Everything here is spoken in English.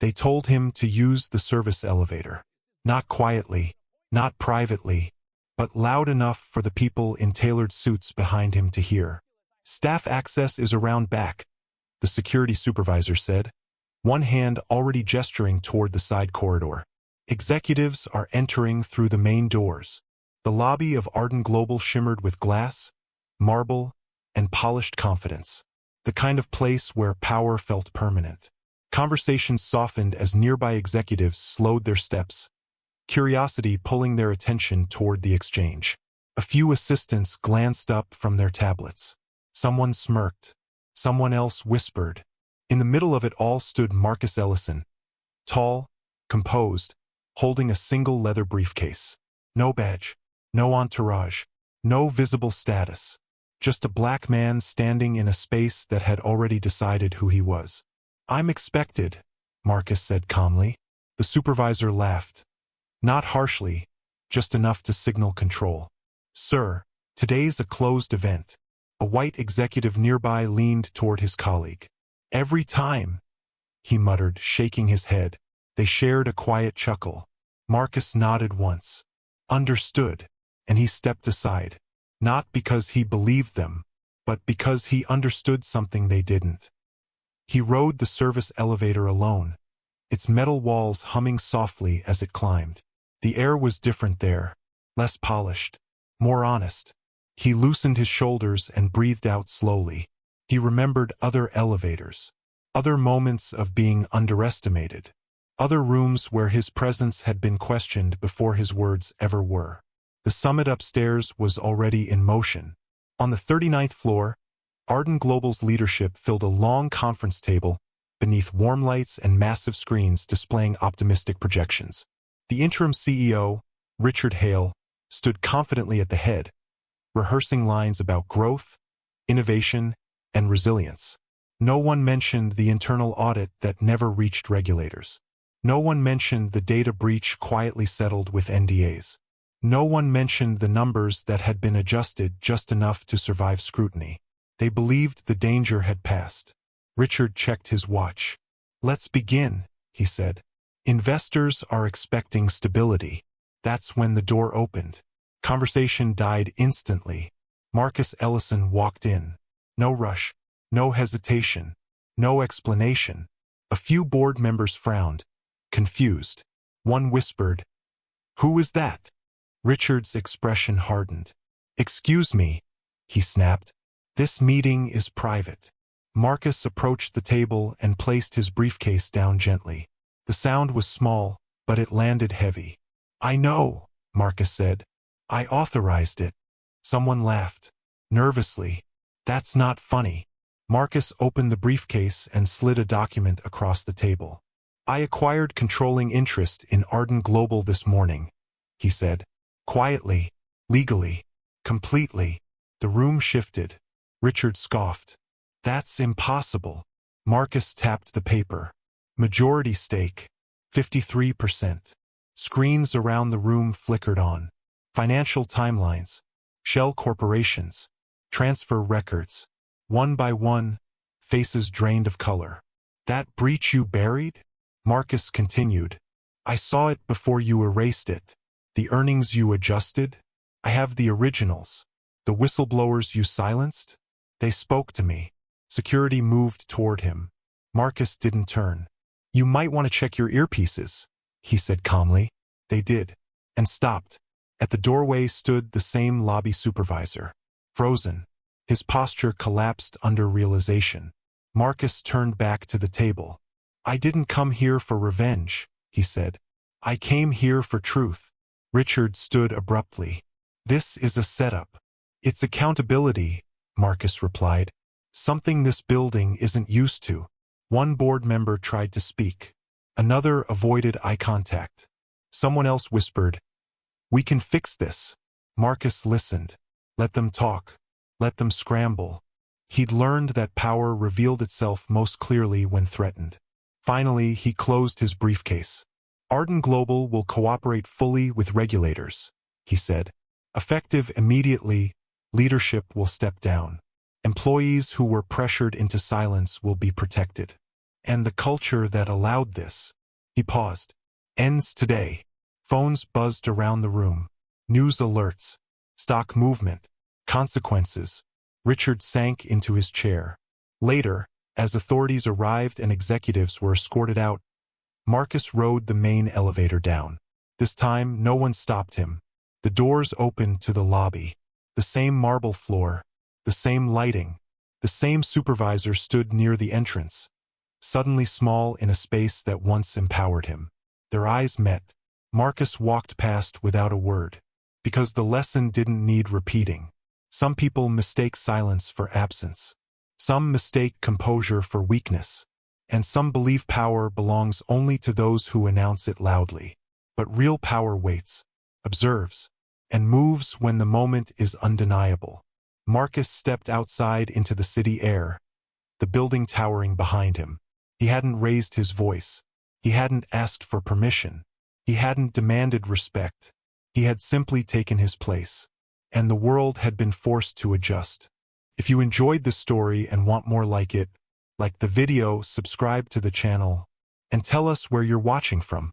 They told him to use the service elevator. Not quietly, not privately, but loud enough for the people in tailored suits behind him to hear. "Staff access is around back," the security supervisor said, one hand already gesturing toward the side corridor. "Executives are entering through the main doors." The lobby of Arden Global shimmered with glass, marble, and polished confidence, the kind of place where power felt permanent. Conversations softened as nearby executives slowed their steps, curiosity pulling their attention toward the exchange. A few assistants glanced up from their tablets. Someone smirked. Someone else whispered. In the middle of it all stood Marcus Ellison, tall, composed, holding a single leather briefcase. No badge, no entourage, no visible status. Just a black man standing in a space that had already decided who he was. "I'm expected," Marcus said calmly. The supervisor laughed. Not harshly, just enough to signal control. "Sir, today's a closed event." A white executive nearby leaned toward his colleague. "Every time," he muttered, shaking his head. They shared a quiet chuckle. Marcus nodded once. Understood, and he stepped aside. Not because he believed them, but because he understood something they didn't. He rode the service elevator alone, its metal walls humming softly as it climbed. The air was different there, less polished, more honest. He loosened his shoulders and breathed out slowly. He remembered other elevators, other moments of being underestimated, other rooms where his presence had been questioned before his words ever were. The summit upstairs was already in motion. On the 39th floor, Arden Global's leadership filled a long conference table beneath warm lights and massive screens displaying optimistic projections. The interim CEO, Richard Hale, stood confidently at the head, rehearsing lines about growth, innovation, and resilience. No one mentioned the internal audit that never reached regulators. No one mentioned the data breach quietly settled with NDAs. No one mentioned the numbers that had been adjusted just enough to survive scrutiny. They believed the danger had passed. Richard checked his watch. "Let's begin," he said. "Investors are expecting stability." That's when the door opened. Conversation died instantly. Marcus Ellison walked in. No rush, no hesitation, no explanation. A few board members frowned, confused. One whispered, "Who is that?" Richard's expression hardened. "Excuse me," he snapped. "This meeting is private." Marcus approached the table and placed his briefcase down gently. The sound was small, but it landed heavy. "I know," Marcus said. "I authorized it." Someone laughed. Nervously. "That's not funny." Marcus opened the briefcase and slid a document across the table. "I acquired controlling interest in Arden Global this morning," he said. Quietly, legally, completely. The room shifted. Richard scoffed. "That's impossible." Marcus tapped the paper. "Majority stake, 53%. Screens around the room flickered on. Financial timelines, shell corporations, transfer records. One by one, faces drained of color. "That breach you buried?" Marcus continued. "I saw it before you erased it. The earnings you adjusted? I have the originals. The whistleblowers you silenced? They spoke to me." Security moved toward him. Marcus didn't turn. "You might want to check your earpieces," he said calmly. They did, and stopped. At the doorway stood the same lobby supervisor, frozen. His posture collapsed under realization. Marcus turned back to the table. "I didn't come here for revenge," he said. "I came here for truth." Richard stood abruptly. "This is a setup." "It's accountability," Marcus replied. "Something this building isn't used to." One board member tried to speak. Another avoided eye contact. Someone else whispered, "We can fix this." Marcus listened. Let them talk. Let them scramble. He'd learned that power revealed itself most clearly when threatened. Finally, he closed his briefcase. "Arden Global will cooperate fully with regulators," he said. "Effective immediately, leadership will step down. Employees who were pressured into silence will be protected." And the culture that allowed this. He paused. Ends today. Phones buzzed around the room. News alerts. Stock movement. Consequences. Richard sank into his chair. Later, as authorities arrived and executives were escorted out, Marcus rode the main elevator down. This time, no one stopped him. The doors opened to the lobby. The same marble floor. The same lighting. The same supervisor stood near the entrance, suddenly small in a space that once empowered him. Their eyes met. Marcus walked past without a word, because the lesson didn't need repeating. Some people mistake silence for absence. Some mistake composure for weakness. And some believe power belongs only to those who announce it loudly. But real power waits, observes, and moves when the moment is undeniable. Marcus stepped outside into the city air, the building towering behind him. He hadn't raised his voice. He hadn't asked for permission. He hadn't demanded respect. He had simply taken his place. And the world had been forced to adjust. If you enjoyed this story and want more like it, like the video, subscribe to the channel, and tell us where you're watching from.